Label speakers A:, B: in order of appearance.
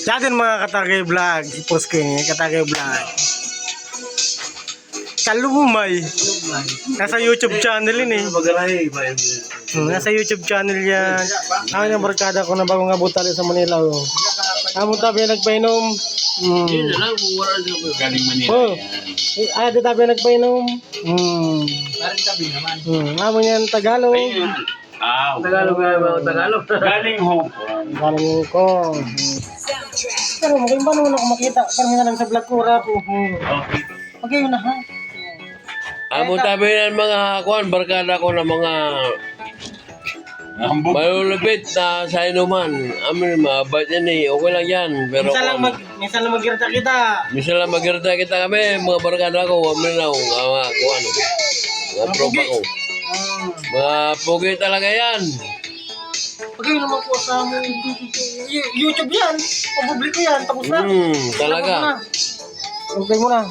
A: Sa atin mga Katagay Vlog, i-post ko yun, Katagay Vlog. Kalumay. Nasa YouTube channel yun eh. Nasa YouTube channel yan. Ang yung barkada ko na bagong abutali sa Manila. Amo tabi nagpainom.
B: Yun na lang, kung wala din ako. Galing Manila
A: Oh.
B: yan.
A: Ay, di tabi nagpainom.
B: Parang tabi naman.
A: Amo yan Tagalog.
B: Tagalog nga mga Tagalog. Galing Hong Kong.
A: Galing ko. Pero maging ba naman ako makita? Parang nga lang sa vlog ko rap.
B: Okay.
A: Okay yun na ha.
C: Amo tabi ng mga kuan barkada ko na mga
B: Ambog.
C: malulupit na sa inuman. Amin mabait yan eh. Okay lang yan. Pero
A: Minsan lang magkita kita.
C: minsan lang magkita kita kami. Mga barkada ko. Amin lang. Kuan. Mga tropa ko. Mga pugi talaga yan.
A: Okay naman po sa YouTube yan. Papubliko yan. Tapos na.
C: Talaga.
A: Okay mo na.